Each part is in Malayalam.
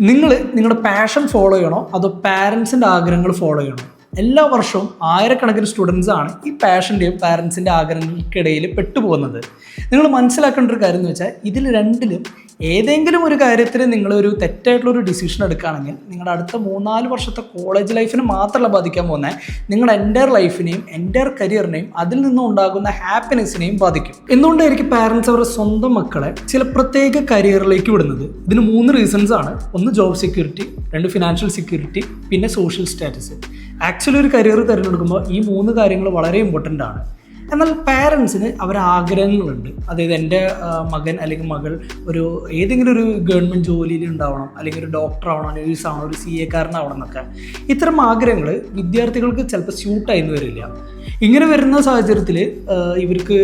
നിങ്ങളുടെ പാഷൻ ഫോളോ ചെയ്യണോ അതോ പാരൻസിൻ്റെ ആഗ്രഹങ്ങൾ ഫോളോ ചെയ്യണോ? എല്ലാ വർഷവും ആയിരക്കണക്കിന് സ്റ്റുഡൻസ് ആണ് ഈ പാഷൻ്റെയും പാരൻസിൻ്റെ ആഗ്രഹങ്ങൾക്കിടയിൽ പെട്ടുപോകുന്നത്. നിങ്ങൾ മനസ്സിലാക്കേണ്ട ഒരു കാര്യം എന്ന് വെച്ചാൽ ഇതിൽ രണ്ടിലും ഏതെങ്കിലും ഒരു കാര്യത്തിൽ നിങ്ങളൊരു തെറ്റായിട്ടുള്ളൊരു ഡിസിഷൻ എടുക്കുകയാണെങ്കിൽ നിങ്ങളുടെ അടുത്ത 3-4 വർഷത്തെ കോളേജ് ലൈഫിനെ മാത്രമല്ല ബാധിക്കാൻ പോകുന്നത്, നിങ്ങളുടെ എൻ്റയർ ലൈഫിനെയും എൻ്റയർ കരിയറിനെയും അതിൽ നിന്നും ഉണ്ടാകുന്ന ഹാപ്പിനെസ്സിനെയും ബാധിക്കും. എന്തുകൊണ്ടായിരിക്കും പാരൻസ് അവരുടെ സ്വന്തം മക്കളെ ചില പ്രത്യേക കരിയറിലേക്ക് വിടുന്നത്? ഇതിന് 3 റീസൺസ് ആണ്. ഒന്ന് ജോബ് സെക്യൂരിറ്റി, 2 ഫിനാൻഷ്യൽ സെക്യൂരിറ്റി, പിന്നെ സോഷ്യൽ സ്റ്റാറ്റസ്. ആക്ച്വലി ഒരു കരിയർ തിരഞ്ഞെടുക്കുമ്പോൾ ഈ 3 കാര്യങ്ങൾ വളരെ ഇമ്പോർട്ടൻ്റ് ആണ്. എന്നാൽ പാരൻസിന് അവരെ ആഗ്രഹങ്ങളുണ്ട്. അതായത് എൻ്റെ മകൻ അല്ലെങ്കിൽ മകൾ ഏതെങ്കിലും ഒരു ഗവൺമെൻറ് ജോലിയിൽ ഉണ്ടാവണം, അല്ലെങ്കിൽ ഒരു ഡോക്ടർ ആവണം, നേഴ്സാവണം, ഒരു CA കാരനാവണം എന്നൊക്കെ. ഇത്തരം ആഗ്രഹങ്ങൾ വിദ്യാർത്ഥികൾക്ക് ചിലപ്പോൾ സ്യൂട്ടായിന്ന് വരില്ല. ഇങ്ങനെ വരുന്ന സാഹചര്യത്തിൽ ഇവർക്ക്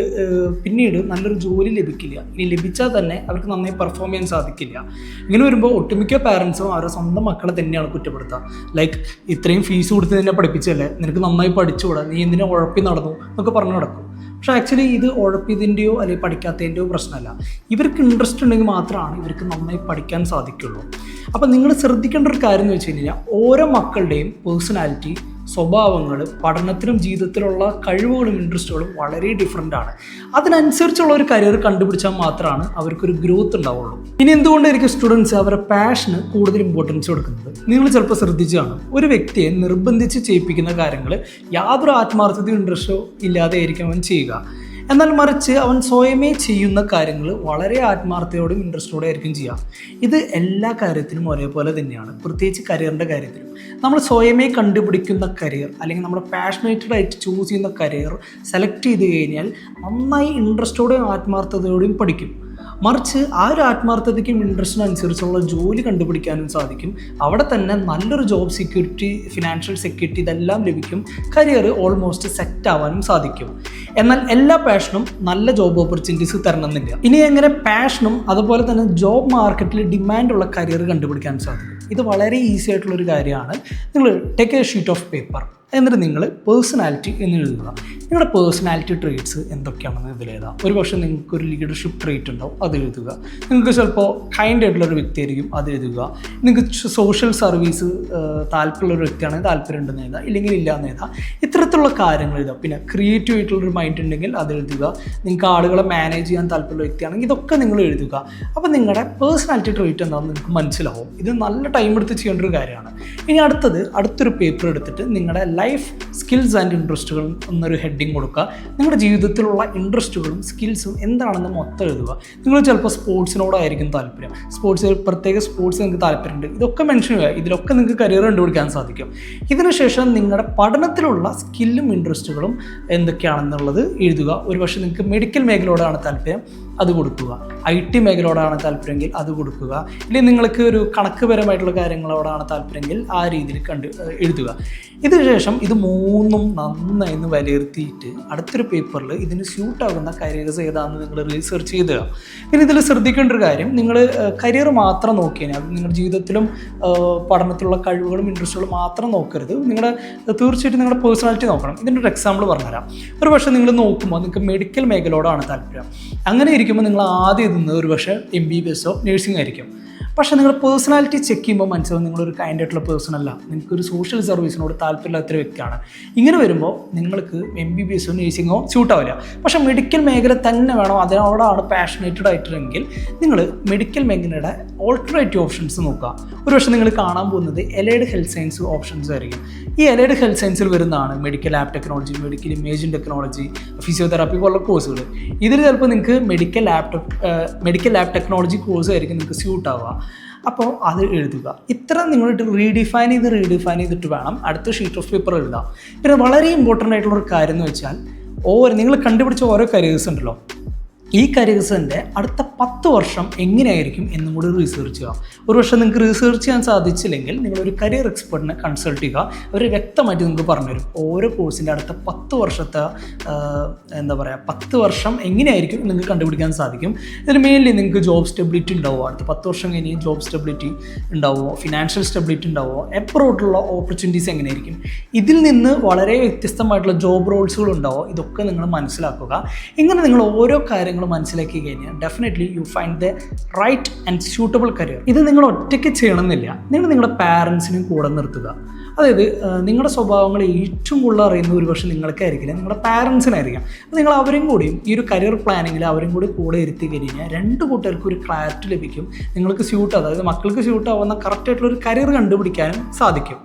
പിന്നീട് നല്ലൊരു ജോലി ലഭിക്കില്ല. ഇനി ലഭിച്ചാൽ തന്നെ അവർക്ക് നന്നായി പെർഫോം ചെയ്യാൻ സാധിക്കില്ല. ഇങ്ങനെ വരുമ്പോൾ ഒട്ടുമിക്ക പാരൻസും അവരുടെ സ്വന്തം മക്കളെ തന്നെയാണ് കുറ്റപ്പെടുത്തുക. ലൈക്ക്, ഇത്രയും ഫീസ് കൊടുത്ത് നിന്നെ പഠിപ്പിച്ചല്ലേ, നിനക്ക് നന്നായി പഠിച്ചുകൂടാ, നീ എന്തിനാ ഉഴപ്പി നടന്നു എന്നൊക്കെ പറഞ്ഞു നടക്കും. പക്ഷേ ആക്ച്വലി ഇത് ഉഴപ്പിയതിൻ്റെയോ അല്ലെങ്കിൽ പഠിക്കാത്തതിൻ്റെയോ പ്രശ്നമല്ല. ഇവർക്ക് ഇൻട്രസ്റ്റ് ഉണ്ടെങ്കിൽ മാത്രമാണ് ഇവർക്ക് നന്നായി പഠിക്കാൻ സാധിക്കുള്ളൂ. അപ്പം നിങ്ങൾ ശ്രദ്ധിക്കേണ്ട ഒരു കാര്യം എന്ന് വെച്ച് കഴിഞ്ഞാൽ ഓരോ മക്കളുടെയും പേഴ്സണാലിറ്റി, സ്വഭാവങ്ങൾ, പഠനത്തിലും ജീവിതത്തിലുള്ള കഴിവുകളും ഇൻട്രസ്റ്റുകളും വളരെ ഡിഫറെൻ്റ് ആണ്. അതിനനുസരിച്ചുള്ള ഒരു കരിയർ കണ്ടുപിടിച്ചാൽ മാത്രമാണ് അവർക്കൊരു ഗ്രോത്ത് ഉണ്ടാവുള്ളൂ. ഇനി എന്തുകൊണ്ടായിരിക്കും സ്റ്റുഡൻസ് അവരുടെ പാഷന് കൂടുതൽ ഇമ്പോർട്ടൻസ് കൊടുക്കുന്നത്? നിങ്ങൾ ചിലപ്പോൾ ശ്രദ്ധിച്ചു കാണും, ഒരു വ്യക്തിയെ നിർബന്ധിച്ച് ചെയ്യിപ്പിക്കുന്ന കാര്യങ്ങൾ യാതൊരു ആത്മാർത്ഥതയും ഇൻട്രസ്റ്റോ ഇല്ലാതെ ആയിരിക്കും അവൻ ചെയ്യുക. എന്നാൽ മറിച്ച് അവൻ സ്വയമേ ചെയ്യുന്ന കാര്യങ്ങൾ വളരെ ആത്മാർത്ഥതയോടും ഇൻട്രസ്റ്റോടെ ആയിരിക്കും ചെയ്യുക. ഇത് എല്ലാ കാര്യത്തിലും ഒരേപോലെ തന്നെയാണ്, പ്രത്യേകിച്ച് കരിയറിൻ്റെ കാര്യത്തിലും. നമ്മൾ സ്വയമേ കണ്ടുപിടിക്കുന്ന കരിയർ അല്ലെങ്കിൽ നമ്മൾ പാഷനേറ്റഡ് ആയിട്ട് ചൂസ് ചെയ്യുന്ന കരിയർ സെലക്ട് ചെയ്ത് കഴിഞ്ഞാൽ നന്നായി ഇൻട്രസ്റ്റോടെയും ആത്മാർത്ഥതയോടെയും പഠിക്കും. മറിച്ച് ആ ഒരു ആത്മാർത്ഥതയ്ക്കും ഇൻട്രസ്റ്റിനനുസരിച്ചുള്ള ജോലി കണ്ടുപിടിക്കാനും സാധിക്കും. അവിടെ തന്നെ നല്ലൊരു ജോബ് സെക്യൂരിറ്റി, ഫിനാൻഷ്യൽ സെക്യൂരിറ്റി ഇതെല്ലാം ലഭിക്കും. കരിയർ ഓൾമോസ്റ്റ് സെറ്റ് ആവാനും സാധിക്കും. എന്നാൽ എല്ലാ പാഷനും നല്ല ജോബ് ഓപ്പർച്യൂണിറ്റീസ് തരണമെന്നില്ല. ഇനി എങ്ങനെ പാഷനും അതുപോലെ തന്നെ ജോബ് മാർക്കറ്റിൽ ഡിമാൻഡുള്ള കരിയർ കണ്ടുപിടിക്കാൻ സാധിക്കും? ഇത് വളരെ ഈസി ആയിട്ടുള്ളൊരു കാര്യമാണ്. നിങ്ങൾ take A sheet of paper, എന്നിട്ട് നിങ്ങൾ പേഴ്സണാലിറ്റി എന്ന് എഴുതുക. നിങ്ങളുടെ പേഴ്സണാലിറ്റി ട്രേറ്റ്സ് എന്തൊക്കെയാണെന്ന് ഇതിലെഴുതാം. ഒരു പക്ഷേ നിങ്ങൾക്കൊരു ലീഡർഷിപ്പ് ട്രേറ്റ് ഉണ്ടാവും, അത് എഴുതുക. നിങ്ങൾക്ക് ചിലപ്പോൾ കൈൻഡ് ആയിട്ടുള്ളൊരു വ്യക്തിയായിരിക്കും, അത് എഴുതുക. നിങ്ങൾക്ക് സോഷ്യൽ സർവീസ് താല്പര്യമുള്ളൊരു വ്യക്തിയാണെങ്കിൽ താല്പര്യം ഉണ്ടെന്ന് എഴുതുക, ഇല്ലെങ്കിൽ ഇല്ല എന്ന് എഴുതുക. ഇത്തരത്തിലുള്ള കാര്യങ്ങൾ എഴുതുക. പിന്നെ ക്രിയേറ്റീവ് ആയിട്ടുള്ളൊരു മൈൻഡ് ഉണ്ടെങ്കിൽ അത് എഴുതുക. നിങ്ങൾക്ക് ആളുകളെ മാനേജ് ചെയ്യാൻ താല്പര്യമുള്ള വ്യക്തിയാണെങ്കിൽ ഇതൊക്കെ നിങ്ങൾ എഴുതുക. അപ്പോൾ നിങ്ങളുടെ പേഴ്സണാലിറ്റി ട്രേറ്റ് എന്താണെന്ന് നിങ്ങൾക്ക് മനസ്സിലാവും. ഇത് നല്ല ടൈം എടുത്ത് ചെയ്യേണ്ട ഒരു കാര്യമാണ്. ഇനി അടുത്തൊരു പേപ്പർ എടുത്തിട്ട് നിങ്ങളുടെ ലൈഫ് സ്കിൽസ് ആൻഡ് ഇൻട്രസ്റ്റുകൾ എന്നൊരു ഹെഡിങ് കൊടുക്കുക. നിങ്ങളുടെ ജീവിതത്തിലുള്ള ഇൻട്രസ്റ്റുകളും സ്കിൽസും എന്താണെന്ന് മൊത്തം എഴുതുക. നിങ്ങൾ ചിലപ്പോൾ സ്പോർട്സിനോടായിരിക്കും താല്പര്യം, പ്രത്യേക സ്പോർട്സ് നിങ്ങൾക്ക് താല്പര്യമുണ്ട്, ഇതൊക്കെ മെൻഷൻ ചെയ്യുക. ഇതിലൊക്കെ നിങ്ങൾക്ക് കരിയർ കണ്ടുപിടിക്കാൻ സാധിക്കും. ഇതിനുശേഷം നിങ്ങളുടെ പഠനത്തിലുള്ള സ്കില്ലും ഇൻട്രസ്റ്റുകളും എന്തൊക്കെയാണെന്നുള്ളത് എഴുതുക. ഒരുപക്ഷെ നിങ്ങൾക്ക് മെഡിക്കൽ മേഖലയോടാണ് താല്പര്യം, അത് കൊടുക്കുക. IT മേഖലയോടാണ് താല്പര്യമെങ്കിൽ അത് കൊടുക്കുക. ഇല്ലെങ്കിൽ നിങ്ങൾക്ക് ഒരു കണക്കുപരമായിട്ടുള്ള കാര്യങ്ങളോടാണ് താല്പര്യമെങ്കിൽ ആ രീതിയിൽ എഴുതുക. ഇതിനുശേഷം ഇത് 3ഉം നന്നായി വിലയിരുത്തിയിട്ട് അടുത്തൊരു പേപ്പറിൽ ഇതിന് സ്യൂട്ടാകുന്ന കരിയേഴ്സ് ഏതാണെന്ന് നിങ്ങൾ റിസർച്ച് ചെയ്തുക. പിന്നെ ഇതിൽ ശ്രദ്ധിക്കേണ്ട ഒരു കാര്യം, നിങ്ങൾ കരിയർ മാത്രം നോക്കി കഴിഞ്ഞാൽ നിങ്ങളുടെ ജീവിതത്തിലും പഠനത്തിലുള്ള കഴിവുകളും ഇൻട്രസ്റ്റുകളും മാത്രം നോക്കരുത്. തീർച്ചയായിട്ടും നിങ്ങളുടെ പേഴ്സണാലിറ്റി നോക്കണം. ഇതിൻ്റെ ഒരു എക്സാമ്പിൾ പറഞ്ഞുതരാം. ഒരു പക്ഷേ നിങ്ങൾ നോക്കുമ്പോൾ നിങ്ങൾക്ക് മെഡിക്കൽ മേഖലയോടാണ് താല്പര്യം. അങ്ങനെ ഇരിക്കുമ്പോൾ നിങ്ങൾ ആദ്യം എഴുതുന്നത് ഒരു പക്ഷേ MBBS നഴ്സിംഗ് ആയിരിക്കും. പക്ഷേ നിങ്ങൾ പേഴ്സണാലിറ്റി ചെക്ക് ചെയ്യുമ്പോൾ മനസ്സിലാവും നിങ്ങളൊരു കൈൻഡ് ആയിട്ടുള്ള പേഴ്സൺ അല്ല, നിങ്ങൾക്കൊരു സോഷ്യൽ സർവീസിനോട് താല്പര്യമില്ലാത്തൊരു വ്യക്തിയാണ്. ഇങ്ങനെ വരുമ്പോൾ നിങ്ങൾക്ക് MBBS നഴ്സിംഗോ സ്യൂട്ടാവില്ല. പക്ഷേ മെഡിക്കൽ മേഖല തന്നെ വേണം, അതിനോടാണ് പാഷനേറ്റഡ് ആയിട്ടുണ്ടെങ്കിൽ നിങ്ങൾ മെഡിക്കൽ മേഖലയുടെ ഓൾട്ടർനേറ്റീവ് ഓപ്ഷൻസ് നോക്കുക. ഒരു പക്ഷേ നിങ്ങൾ കാണാൻ പോകുന്നത് എലൈഡ് ഹെൽത്ത് സയൻസ് ഓപ്ഷൻസ് ആയിരിക്കും. ഈ എലൈഡ് ഹെൽത്ത് സയൻസിൽ വരുന്നതാണ് medical lab technology, medical imaging technology, physiotherapy പോലുള്ള കോഴ്സുകൾ. ഇതിൽ ചിലപ്പോൾ നിങ്ങൾക്ക് മെഡിക്കൽ ലാബ് ടെക്നോളജി കോഴ്സ് ആയിരിക്കും നിങ്ങൾക്ക് സ്യൂട്ട് ആവുക. അപ്പോൾ അത് എഴുതുക. ഇത്ര നിങ്ങളിട്ട് റീഡിഫൈൻ ചെയ്തിട്ട് വേണം അടുത്ത ഷീറ്റ് ഓഫ് പേപ്പർ എഴുതാം. പിന്നെ വളരെ ഇമ്പോർട്ടൻ്റ് ആയിട്ടുള്ളൊരു കാര്യം എന്ന് വെച്ചാൽ നിങ്ങൾ കണ്ടുപിടിച്ച ഓരോ കരിയേഴ്സ് ഉണ്ടല്ലോ, ഈ കരിയേഴ്സിൻ്റെ അടുത്ത 10 വർഷം എങ്ങനെയായിരിക്കും എന്നും കൂടി റിസർച്ച് ചെയ്യുക. ഒരു പക്ഷേ നിങ്ങൾക്ക് റിസർച്ച് ചെയ്യാൻ സാധിച്ചില്ലെങ്കിൽ നിങ്ങളൊരു കരിയർ എക്സ്പെർട്ടിനെ കൺസൾട്ട് ചെയ്യുക. അവർ വ്യക്തമായിട്ട് നിങ്ങൾക്ക് പറഞ്ഞുതരും ഓരോ കോഴ്സിൻ്റെ അടുത്ത 10 വർഷത്തെ 10 വർഷം എങ്ങനെയായിരിക്കും നിങ്ങൾക്ക് കണ്ടുപിടിക്കാൻ സാധിക്കും. ഇതിന് മെയിൻലി നിങ്ങൾക്ക് ജോബ് സ്റ്റെബിലിറ്റി ഉണ്ടാവുമോ, അടുത്ത 10 വർഷം കഴിഞ്ഞ് ജോബ് സ്റ്റെബിലിറ്റി ഉണ്ടാവുമോ, ഫിനാൻഷ്യൽ സ്റ്റെബിലിറ്റി ഉണ്ടാവുമോ, എബ്രോഡുള്ള ഓപ്പർച്യൂണിറ്റീസ് എങ്ങനെയായിരിക്കും, ഇതിൽ നിന്ന് വളരെ വ്യത്യസ്തമായിട്ടുള്ള ജോബ് റോൾസുകൾ ഉണ്ടാവുമോ, ഇതൊക്കെ നിങ്ങൾ മനസ്സിലാക്കുക. ഇങ്ങനെ നിങ്ങൾ ഓരോ കാര്യങ്ങളും കാര്യങ്ങൾ മനസ്സിലാക്കി കഴിഞ്ഞാൽ definitely you find the right and suitable career. ഇത് നിങ്ങൾ ഒറ്റയ്ക്ക് ചെയ്യണമെന്നില്ല, നിങ്ങൾ നിങ്ങളുടെ പാരൻസിനും കൂടെ നിർത്തുക. അതായത് നിങ്ങളുടെ സ്വഭാവങ്ങൾ ഏറ്റവും കൂടുതൽ അറിയുന്ന ഒരുപക്ഷെ നിങ്ങൾക്കായിരിക്കില്ല, നിങ്ങളുടെ പാരൻസിനായിരിക്കാം. അപ്പോൾ നിങ്ങൾ അവരും കൂടിയും ഈ ഒരു കരിയർ പ്ലാനിങ്ങിൽ അവരും കൂടെ ഇരുത്തി കഴിഞ്ഞാൽ രണ്ട് കൂട്ടർക്കും ഒരു ക്ലാരിറ്റി ലഭിക്കും. നിങ്ങൾക്ക് അതായത് മക്കൾക്ക് സ്യൂട്ട് ആവുന്ന കറക്റ്റായിട്ടുള്ള ഒരു കരിയർ കണ്ടുപിടിക്കാനും സാധിക്കും.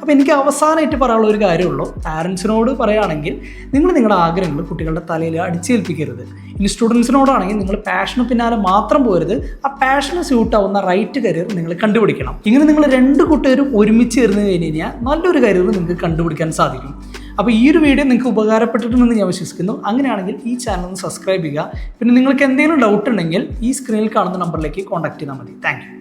അപ്പോൾ എനിക്ക് അവസാനമായിട്ട് പറയാനുള്ള ഒരു കാര്യമുള്ളൂ, പാരൻസിനോട് പറയുകയാണെങ്കിൽ നിങ്ങൾ നിങ്ങളുടെ ആഗ്രഹങ്ങൾ കുട്ടികളുടെ തലയിൽ അടിച്ചേൽപ്പിക്കരുത്. ഇനി സ്റ്റുഡൻസിനോടാണെങ്കിൽ നിങ്ങൾ പാഷന് പിന്നാലെ മാത്രം പോരുത്, ആ പാഷന് സ്യൂട്ടാവുന്ന റൈറ്റ് കരിയർ നിങ്ങൾ കണ്ടുപിടിക്കണം. ഇങ്ങനെ നിങ്ങൾ രണ്ട് കൂട്ടുകാരും ഒരുമിച്ച് ചേർന്ന് കഴിഞ്ഞ് കഴിഞ്ഞാൽ നല്ലൊരു കരിയർ നിങ്ങൾക്ക് കണ്ടുപിടിക്കാൻ സാധിക്കും. അപ്പോൾ ഈ ഒരു വീഡിയോ നിങ്ങൾക്ക് ഉപകാരപ്പെട്ടിട്ടുണ്ടെന്ന് ഞാൻ വിശ്വസിക്കുന്നു. അങ്ങനെയാണെങ്കിൽ ഈ ചാനൽ ഒന്ന് സബ്സ്ക്രൈബ് ചെയ്യുക. പിന്നെ നിങ്ങൾക്ക് എന്തെങ്കിലും ഡൗട്ട് ഉണ്ടെങ്കിൽ ഈ സ്ക്രീനിൽ കാണുന്ന നമ്പറിലേക്ക് കോൺടാക്ട് ചെയ്താൽ മതി. Thank you.